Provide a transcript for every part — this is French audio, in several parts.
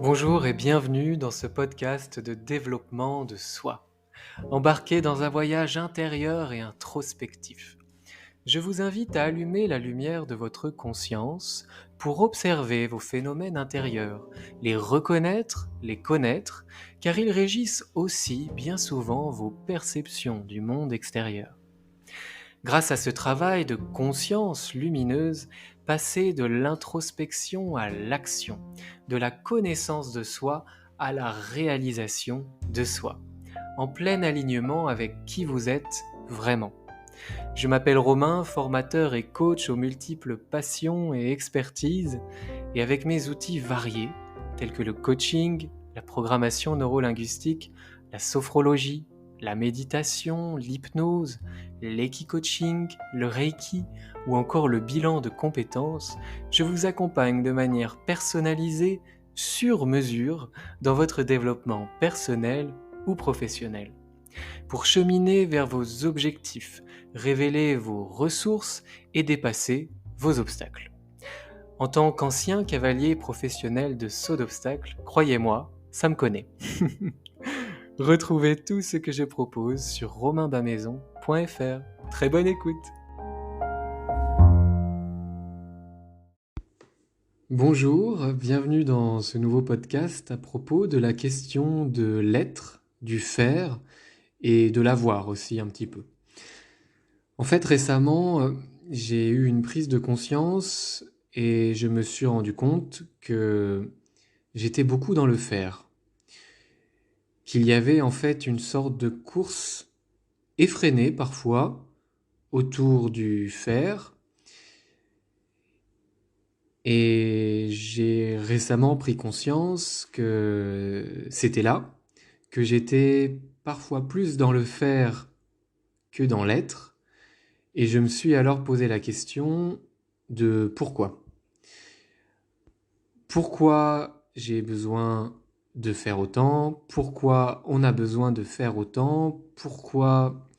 Bonjour et bienvenue dans ce podcast de développement de soi. Embarqué dans un voyage intérieur et introspectif. Je vous invite à allumer la lumière de votre conscience pour observer vos phénomènes intérieurs, les reconnaître, les connaître, car ils régissent aussi bien souvent vos perceptions du monde extérieur. Grâce à ce travail de conscience lumineuse, passer de l'introspection à l'action, de la connaissance de soi à la réalisation de soi, en plein alignement avec qui vous êtes vraiment. Je m'appelle Romain, formateur et coach aux multiples passions et expertises, et avec mes outils variés, tels que le coaching, la programmation neurolinguistique, la sophrologie, la méditation, l'hypnose, l'equi-coaching, le reiki ou encore le bilan de compétences, je vous accompagne de manière personnalisée, sur mesure, dans votre développement personnel ou professionnel. Pour cheminer vers vos objectifs, révéler vos ressources et dépasser vos obstacles. En tant qu'ancien cavalier professionnel de saut d'obstacles, croyez-moi, ça me connaît. Retrouvez tout ce que je propose sur romainbamaison.fr. Très bonne écoute. Bonjour, bienvenue dans ce nouveau podcast à propos de la question de l'être, du faire et de l'avoir aussi un petit peu. En fait, récemment, j'ai eu une prise de conscience et je me suis rendu compte que j'étais beaucoup dans le faire. Qu'il y avait en fait une sorte de course effrénée parfois autour du faire. Et j'ai récemment pris conscience que c'était là, que j'étais parfois plus dans le faire que dans l'être. Et je me suis alors posé la question de pourquoi. Pourquoi j'ai besoin de faire autant? Pourquoi on a besoin de faire autant? Pourquoi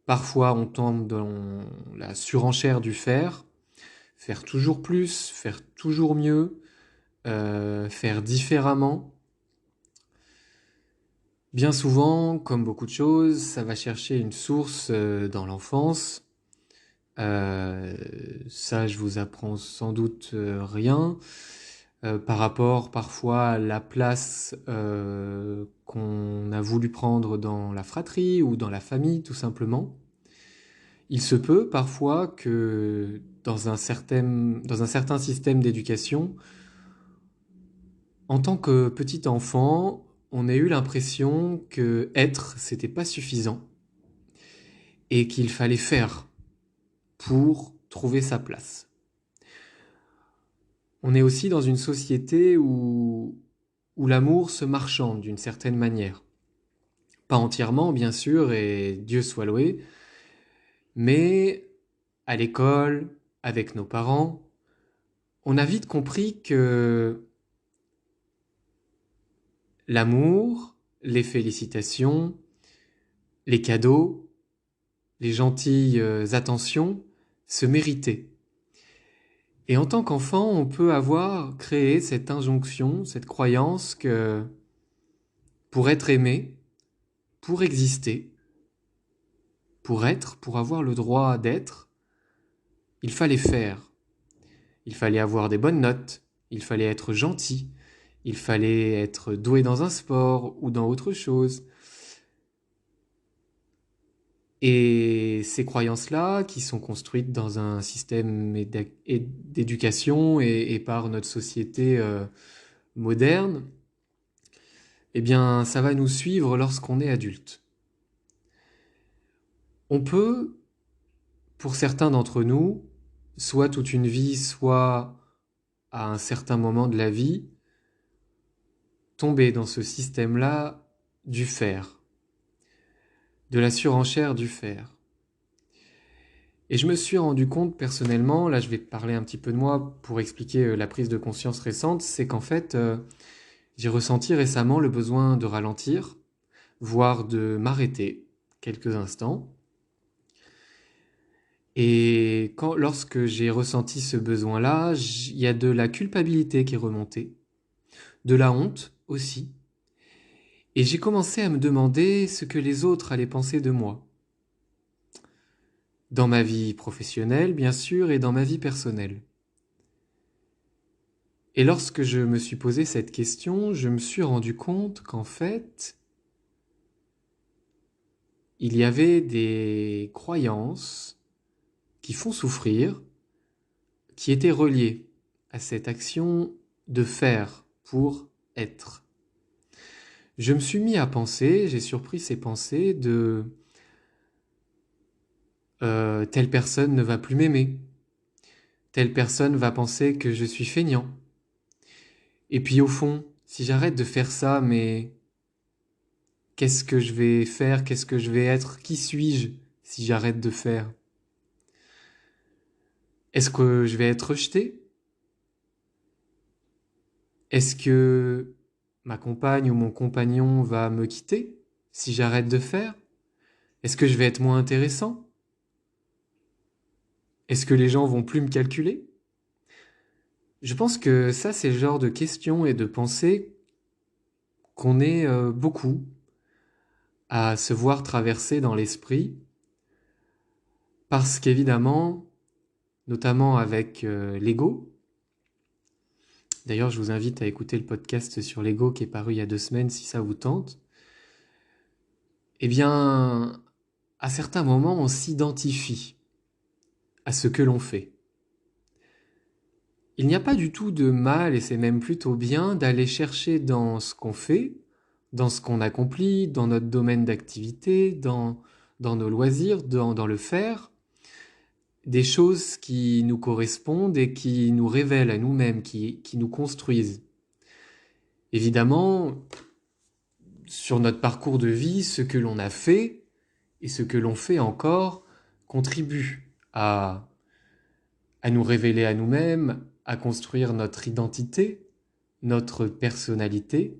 parfois on tombe dans la surenchère du faire? Faire toujours plus, faire toujours mieux, faire différemment. Bien souvent, comme beaucoup de choses, ça va chercher une source dans l'enfance. Ça, je vous apprends sans doute rien. Par rapport parfois à la place qu'on a voulu prendre dans la fratrie ou dans la famille, tout simplement. Il se peut parfois que dans un certain système d'éducation, en tant que petit enfant, on ait eu l'impression que être, c'était pas suffisant et qu'il fallait faire pour trouver sa place. On est aussi dans une société où l'amour se marchande d'une certaine manière. Pas entièrement, bien sûr, et Dieu soit loué, mais à l'école, avec nos parents, on a vite compris que l'amour, les félicitations, les cadeaux, les gentilles attentions se méritaient. Et en tant qu'enfant, on peut avoir créé cette injonction, cette croyance que pour être aimé, pour exister, pour être, pour avoir le droit d'être, il fallait faire. Il fallait avoir des bonnes notes, il fallait être gentil, il fallait être doué dans un sport ou dans autre chose. Et ces croyances-là, qui sont construites dans un système d'éducation et par notre société moderne, eh bien, ça va nous suivre lorsqu'on est adulte. On peut, pour certains d'entre nous, soit toute une vie, soit à un certain moment de la vie, tomber dans ce système-là du faire, de la surenchère du faire. Et je me suis rendu compte personnellement, là je vais parler un petit peu de moi pour expliquer la prise de conscience récente, c'est qu'en fait j'ai ressenti récemment le besoin de ralentir, voire de m'arrêter quelques instants. Et lorsque j'ai ressenti ce besoin-là, il y a de la culpabilité qui est remontée, de la honte aussi. Et j'ai commencé à me demander ce que les autres allaient penser de moi. Dans ma vie professionnelle, bien sûr, et dans ma vie personnelle. Et lorsque je me suis posé cette question, je me suis rendu compte qu'en fait, il y avait des croyances qui font souffrir, qui étaient reliées à cette action de faire pour être. Je me suis mis à penser, j'ai surpris ces pensées de telle personne ne va plus m'aimer, telle personne va penser que je suis feignant. Et puis au fond, si j'arrête de faire ça, mais qu'est-ce que je vais faire? Qu'est-ce que je vais être? Qui suis-je si j'arrête de faire? Est-ce que je vais être rejeté? Est-ce que ma compagne ou mon compagnon va me quitter si j'arrête de faire? Est-ce que je vais être moins intéressant? Est-ce que les gens vont plus me calculer? Je pense que ça, c'est le genre de questions et de pensées qu'on est beaucoup à se voir traverser dans l'esprit, parce qu'évidemment, notamment avec l'ego, d'ailleurs je vous invite à écouter le podcast sur l'ego qui est paru il y a 2 semaines si ça vous tente, eh bien, à certains moments, on s'identifie à ce que l'on fait. Il n'y a pas du tout de mal, et c'est même plutôt bien, d'aller chercher dans ce qu'on fait, dans ce qu'on accomplit, dans notre domaine d'activité, dans nos loisirs, dans le faire, des choses qui nous correspondent et qui nous révèlent à nous-mêmes, qui nous construisent. Évidemment, sur notre parcours de vie, ce que l'on a fait et ce que l'on fait encore contribue à nous révéler à nous-mêmes, à construire notre identité, notre personnalité,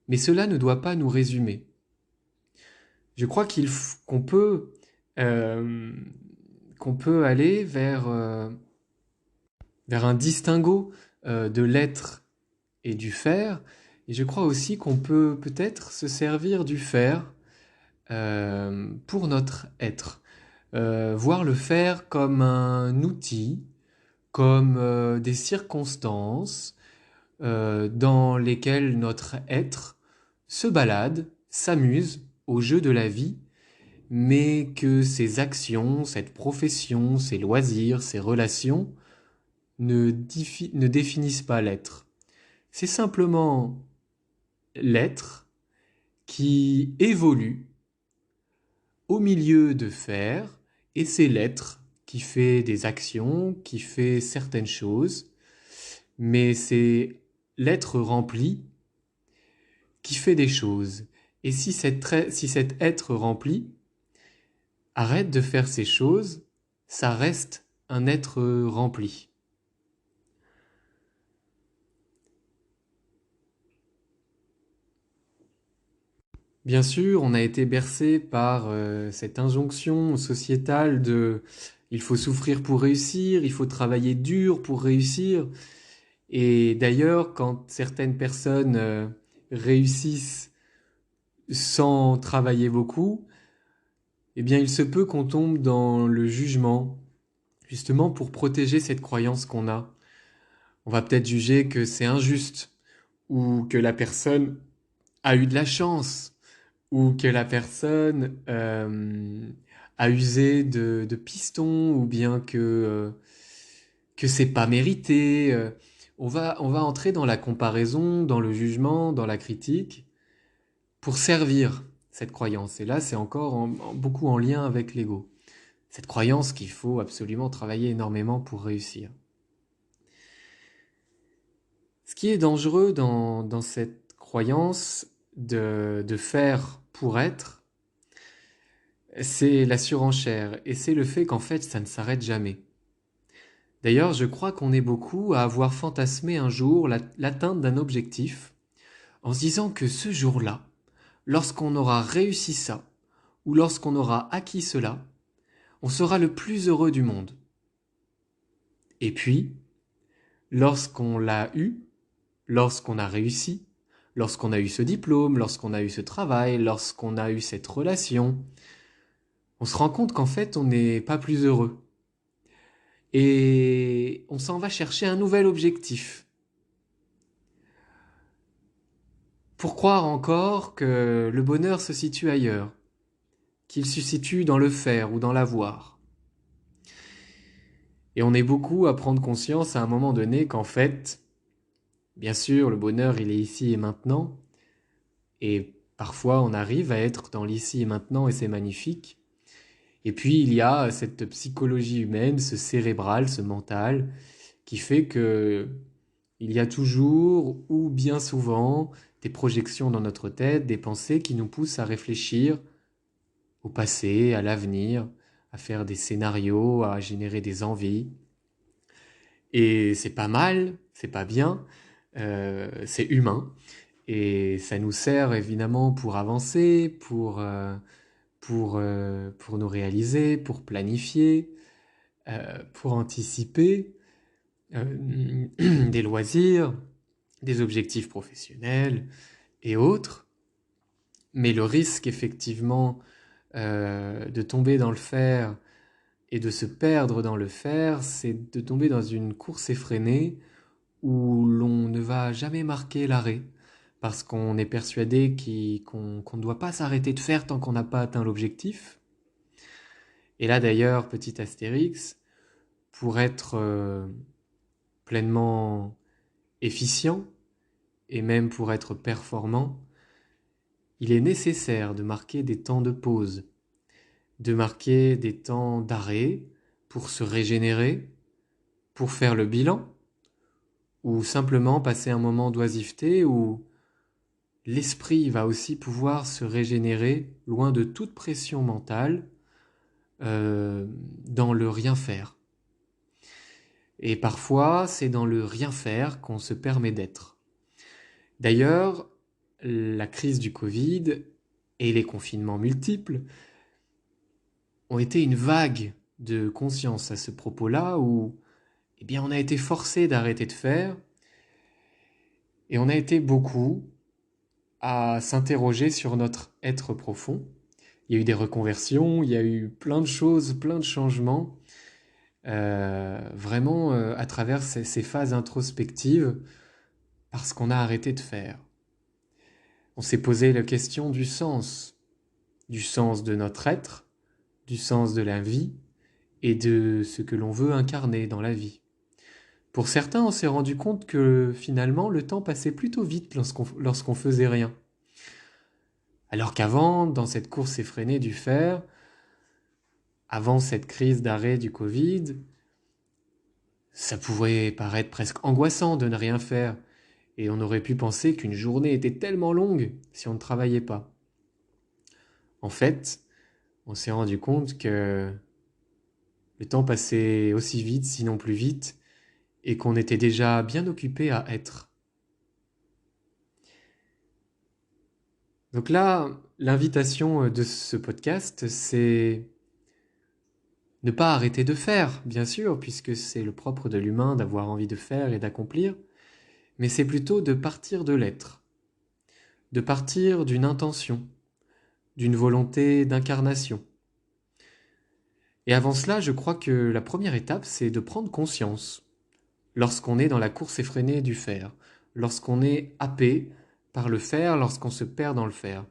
mais cela ne doit pas nous résumer. Je crois euh, qu'on peut aller vers un distinguo de l'être et du faire, et je crois aussi qu'on peut peut-être se servir du faire pour notre être. Voir le faire comme un outil, comme des circonstances dans lesquelles notre être se balade, s'amuse au jeu de la vie, mais que ses actions, cette profession, ses loisirs, ses relations ne définissent pas l'être. C'est simplement l'être qui évolue au milieu de faire, et c'est l'être qui fait des actions, qui fait certaines choses, mais c'est l'être rempli qui fait des choses. Et si cet être rempli arrête de faire ces choses, ça reste un être rempli. Bien sûr, on a été bercé par cette injonction sociétale de il faut souffrir pour réussir, il faut travailler dur pour réussir. Et d'ailleurs, quand certaines personnes réussissent sans travailler beaucoup, eh bien il se peut qu'on tombe dans le jugement, justement pour protéger cette croyance qu'on a. On va peut-être juger que c'est injuste, ou que la personne a eu de la chance, ou que la personne a usé de pistons, ou bien que c'est pas mérité. On va entrer dans la comparaison, dans le jugement, dans la critique, pour servir cette croyance. Et là, c'est encore beaucoup en lien avec l'ego. Cette croyance qu'il faut absolument travailler énormément pour réussir. Ce qui est dangereux dans cette croyance de faire pour être, c'est la surenchère, et c'est le fait qu'en fait ça ne s'arrête jamais. D'ailleurs, je crois qu'on est beaucoup à avoir fantasmé un jour l'atteinte d'un objectif, en se disant que ce jour-là, lorsqu'on aura réussi ça, ou lorsqu'on aura acquis cela, on sera le plus heureux du monde. Et puis, lorsqu'on l'a eu, lorsqu'on a réussi, lorsqu'on a eu ce diplôme, lorsqu'on a eu ce travail, lorsqu'on a eu cette relation, on se rend compte qu'en fait, on n'est pas plus heureux. Et on s'en va chercher un nouvel objectif. Pour croire encore que le bonheur se situe ailleurs, qu'il se situe dans le faire ou dans l'avoir. Et on est beaucoup à prendre conscience à un moment donné qu'en fait, bien sûr, le bonheur, il est ici et maintenant, et parfois on arrive à être dans l'ici et maintenant et c'est magnifique. Et puis il y a cette psychologie humaine, ce cérébral, ce mental, qui fait que il y a toujours, ou bien souvent, des projections dans notre tête, des pensées qui nous poussent à réfléchir au passé, à l'avenir, à faire des scénarios, à générer des envies. Et c'est pas mal, c'est pas bien, c'est humain. Et ça nous sert évidemment pour avancer, pour nous réaliser, pour planifier, pour anticiper des loisirs, des objectifs professionnels et autres. Mais le risque effectivement de tomber dans le fer et de se perdre dans le fer, c'est de tomber dans une course effrénée où l'on ne va jamais marquer l'arrêt, parce qu'on est persuadé qu'on ne doit pas s'arrêter de faire tant qu'on n'a pas atteint l'objectif. Et là d'ailleurs, petit astérix, pour être pleinement efficient, et même pour être performant, il est nécessaire de marquer des temps de pause, de marquer des temps d'arrêt pour se régénérer, pour faire le bilan, ou simplement passer un moment d'oisiveté où l'esprit va aussi pouvoir se régénérer loin de toute pression mentale dans le rien faire. Et parfois, c'est dans le rien faire qu'on se permet d'être. D'ailleurs, la crise du Covid et les confinements multiples ont été une vague de conscience à ce propos-là où eh bien, on a été forcé d'arrêter de faire et on a été beaucoup à s'interroger sur notre être profond. Il y a eu des reconversions, il y a eu plein de choses, plein de changements, vraiment à travers ces phases introspectives, parce qu'on a arrêté de faire. On s'est posé la question du sens de notre être, du sens de la vie et de ce que l'on veut incarner dans la vie. Pour certains, on s'est rendu compte que finalement, le temps passait plutôt vite lorsqu'on faisait rien. Alors qu'avant, dans cette course effrénée du faire, avant cette crise d'arrêt du Covid, ça pouvait paraître presque angoissant de ne rien faire, et on aurait pu penser qu'une journée était tellement longue si on ne travaillait pas. En fait, on s'est rendu compte que le temps passait aussi vite, sinon plus vite, et qu'on était déjà bien occupé à être. Donc là, l'invitation de ce podcast, c'est ne pas arrêter de faire, bien sûr, puisque c'est le propre de l'humain d'avoir envie de faire et d'accomplir, mais c'est plutôt de partir de l'être, de partir d'une intention, d'une volonté d'incarnation. Et avant cela, je crois que la première étape, c'est de prendre conscience, lorsqu'on est dans la course effrénée du faire, lorsqu'on est happé par le faire, lorsqu'on se perd dans le faire.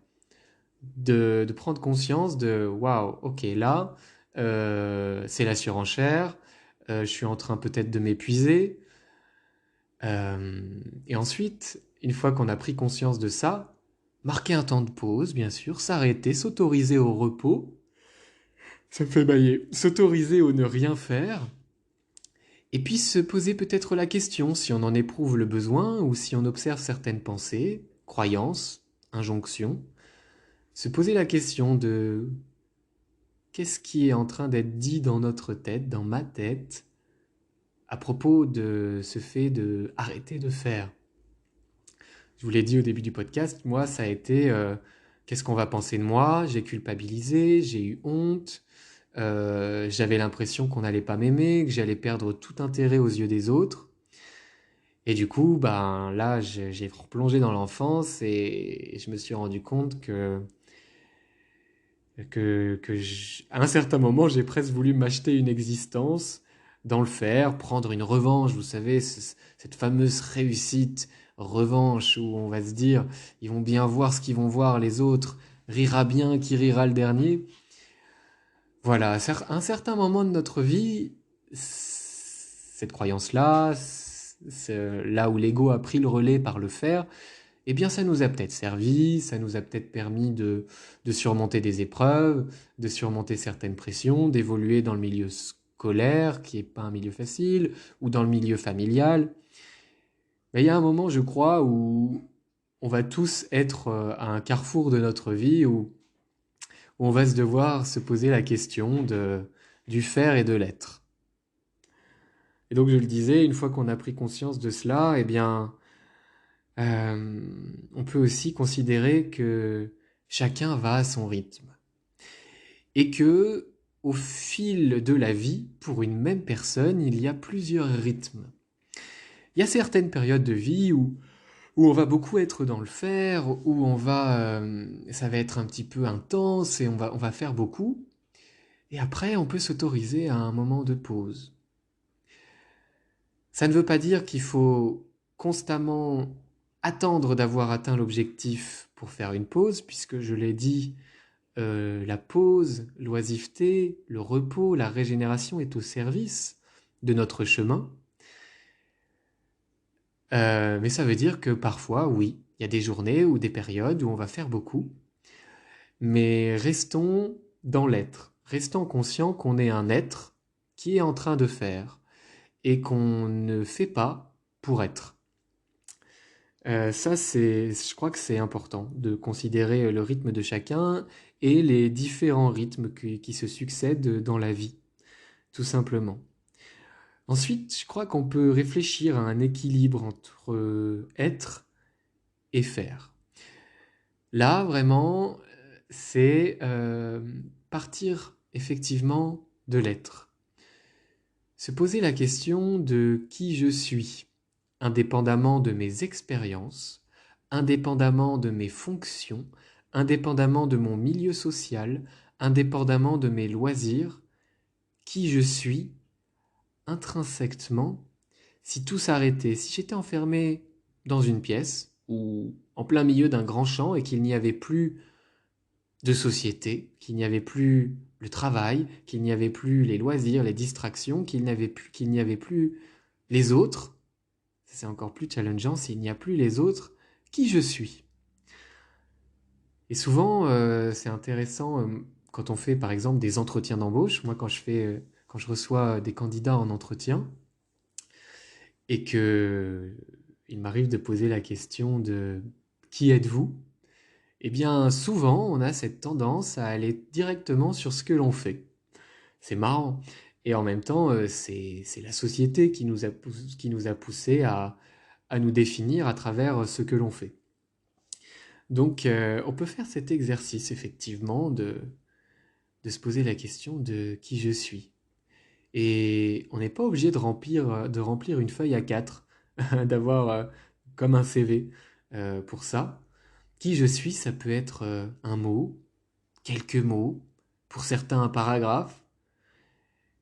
De prendre conscience de waouh, ok, là, c'est la surenchère, je suis en train peut-être de m'épuiser. Et ensuite, une fois qu'on a pris conscience de ça, marquer un temps de pause, bien sûr, s'arrêter, s'autoriser au repos, ça me fait bailler, s'autoriser au ne rien faire, et puis se poser peut-être la question si on en éprouve le besoin ou si on observe certaines pensées, croyances, injonctions. Se poser la question de qu'est-ce qui est en train d'être dit dans notre tête, dans ma tête, à propos de ce fait de arrêter de faire. Je vous l'ai dit au début du podcast, moi ça a été qu'est-ce qu'on va penser de moi, j'ai culpabilisé, j'ai eu honte, j'avais l'impression qu'on n'allait pas m'aimer, que j'allais perdre tout intérêt aux yeux des autres. Et du coup, ben là, j'ai replongé dans l'enfance et je me suis rendu compte à un certain moment, j'ai presque voulu m'acheter une existence dans le faire, prendre une revanche, vous savez, cette fameuse réussite, revanche, où on va se dire, ils vont bien voir ce qu'ils vont voir les autres, rira bien qui rira le dernier. Voilà, à un certain moment de notre vie, cette croyance-là, là où l'ego a pris le relais par le faire, eh bien ça nous a peut-être servi, ça nous a peut-être permis de surmonter des épreuves, de surmonter certaines pressions, d'évoluer dans le milieu scolaire, qui n'est pas un milieu facile, ou dans le milieu familial. Mais il y a un moment, je crois, où on va tous être à un carrefour de notre vie, où on va se devoir se poser la question du faire et de l'être. Et donc je le disais, une fois qu'on a pris conscience de cela, eh bien, on peut aussi considérer que chacun va à son rythme. Et que, au fil de la vie, pour une même personne, il y a plusieurs rythmes. Il y a certaines périodes de vie où on va beaucoup être dans le faire, où ça va être un petit peu intense et on va faire beaucoup. Et après, on peut s'autoriser à un moment de pause. Ça ne veut pas dire qu'il faut constamment attendre d'avoir atteint l'objectif pour faire une pause, puisque je l'ai dit, la pause, l'oisiveté, le repos, la régénération est au service de notre chemin. Mais ça veut dire que parfois, oui, il y a des journées ou des périodes où on va faire beaucoup, mais restons dans l'être. Restons conscients qu'on est un être qui est en train de faire et qu'on ne fait pas pour être. Je crois que c'est important de considérer le rythme de chacun et les différents rythmes qui se succèdent dans la vie, tout simplement. Ensuite, je crois qu'on peut réfléchir à un équilibre entre être et faire. Là, vraiment, c'est partir effectivement de l'être. Se poser la question de qui je suis, indépendamment de mes expériences, indépendamment de mes fonctions, indépendamment de mon milieu social, indépendamment de mes loisirs, qui je suis intrinsèquement, si tout s'arrêtait, si j'étais enfermé dans une pièce ou en plein milieu d'un grand champ et qu'il n'y avait plus de société, qu'il n'y avait plus le travail, qu'il n'y avait plus les loisirs, les distractions, qu'il n'y avait plus les autres, c'est encore plus challengeant s'il n'y a plus les autres, qui je suis. Et souvent, c'est intéressant quand on fait par exemple des entretiens d'embauche. Moi, quand je reçois des candidats en entretien et que il m'arrive de poser la question de qui êtes-vous? Eh bien, souvent, on a cette tendance à aller directement sur ce que l'on fait. C'est marrant. Et en même temps, c'est la société qui nous a poussé à nous définir à travers ce que l'on fait. Donc, on peut faire cet exercice, effectivement, de se poser la question de qui je suis. Et on n'est pas obligé de remplir une feuille A4, d'avoir comme un CV pour ça. Qui je suis, ça peut être un mot, quelques mots, pour certains un paragraphe,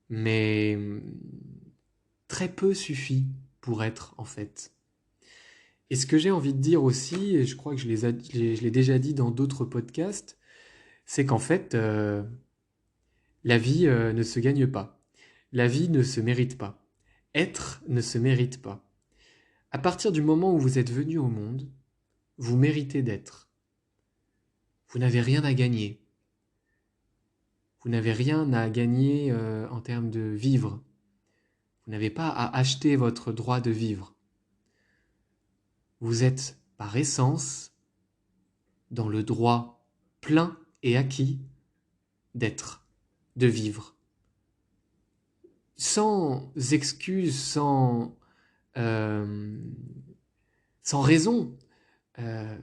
mais très peu suffit pour être en fait. Et ce que j'ai envie de dire aussi, et je crois que je l'ai déjà dit dans d'autres podcasts, c'est qu'en fait, la vie ne se gagne pas. La vie ne se mérite pas. Être ne se mérite pas. À partir du moment où vous êtes venu au monde, vous méritez d'être. Vous n'avez rien à gagner. Vous n'avez rien à gagner en termes de vivre. Vous n'avez pas à acheter votre droit de vivre. Vous êtes, par essence, dans le droit plein et acquis d'être, de vivre. Sans excuse, euh, sans raison. Euh,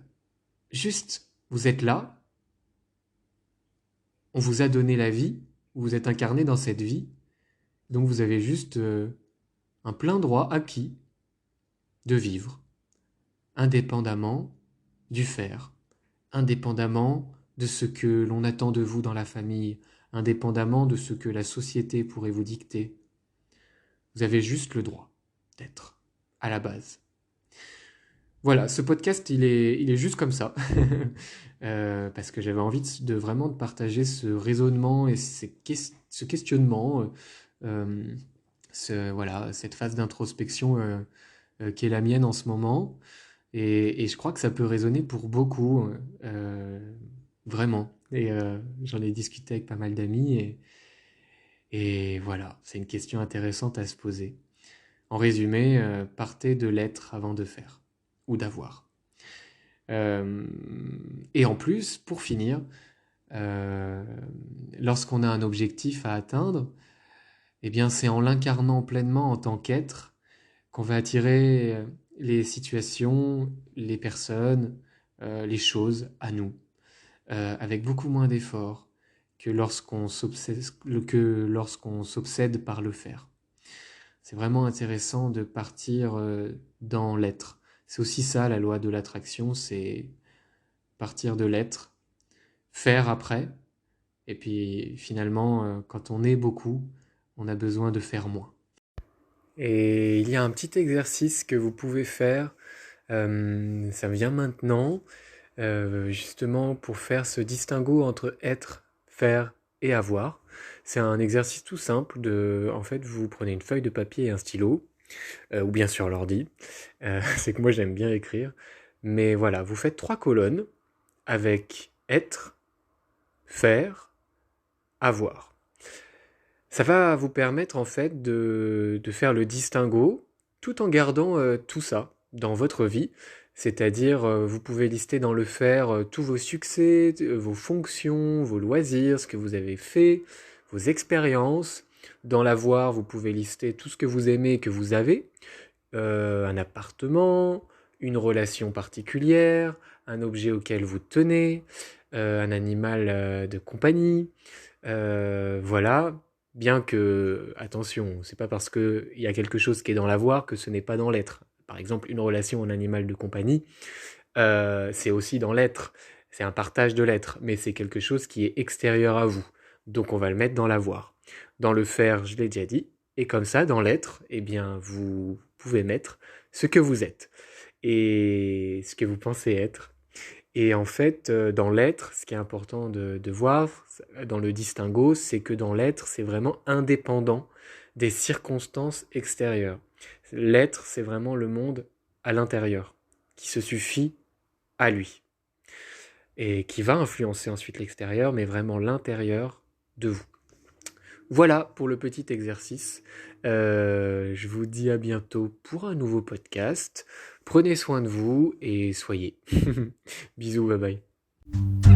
Juste, vous êtes là, on vous a donné la vie, vous êtes incarné dans cette vie, donc vous avez juste un plein droit acquis de vivre, indépendamment du faire, indépendamment de ce que l'on attend de vous dans la famille, indépendamment de ce que la société pourrait vous dicter. Vous avez juste le droit d'être, à la base. Voilà, ce podcast, il est juste comme ça, parce que j'avais envie vraiment de partager ce raisonnement et ce questionnement, voilà, cette phase d'introspection qui est la mienne en ce moment. Et je crois que ça peut résonner pour beaucoup, vraiment. Et j'en ai discuté avec pas mal d'amis et voilà, c'est une question intéressante à se poser. En résumé, partez de l'être avant de faire ou d'avoir. Et en plus, pour finir, euh, lorsqu'on a un objectif à atteindre, eh bien, c'est en l'incarnant pleinement en tant qu'être qu'on va attirer les situations, les personnes, les choses à nous, avec beaucoup moins d'efforts que lorsqu'on s'obsède par le faire. C'est vraiment intéressant de partir dans l'être. C'est aussi ça la loi de l'attraction, c'est partir de l'être, faire après, et puis finalement, quand on est beaucoup, on a besoin de faire moins. Et il y a un petit exercice que vous pouvez faire, ça vient maintenant, justement pour faire ce distinguo entre être, faire et avoir. C'est un exercice tout simple en fait, vous prenez une feuille de papier et un stylo, ou bien sur l'ordi. C'est que moi j'aime bien écrire. Mais voilà, vous faites 3 colonnes avec être, faire, avoir. Ça va vous permettre en fait de faire le distinguo tout en gardant tout ça dans votre vie. C'est-à-dire, vous pouvez lister dans le faire tous vos succès, vos fonctions, vos loisirs, ce que vous avez fait, vos expériences. Dans l'avoir, vous pouvez lister tout ce que vous aimez et que vous avez. Un appartement, une relation particulière, un objet auquel vous tenez, un animal de compagnie. Voilà. Bien que, attention, c'est pas parce qu'il y a quelque chose qui est dans l'avoir que ce n'est pas dans l'être. Par exemple, une relation en animal de compagnie, c'est aussi dans l'être. C'est un partage de l'être, mais c'est quelque chose qui est extérieur à vous. Donc on va le mettre dans l'avoir. Dans le faire, je l'ai déjà dit. Et comme ça, dans l'être, eh bien, vous pouvez mettre ce que vous êtes et ce que vous pensez être. Et en fait, dans l'être, ce qui est important de voir, dans le distinguo, c'est que dans l'être, c'est vraiment indépendant des circonstances extérieures. L'être, c'est vraiment le monde à l'intérieur, qui se suffit à lui, et qui va influencer ensuite l'extérieur, mais vraiment l'intérieur de vous. Voilà pour le petit exercice. Je vous dis à bientôt pour un nouveau podcast. Prenez soin de vous et soyez. Bisous, bye bye.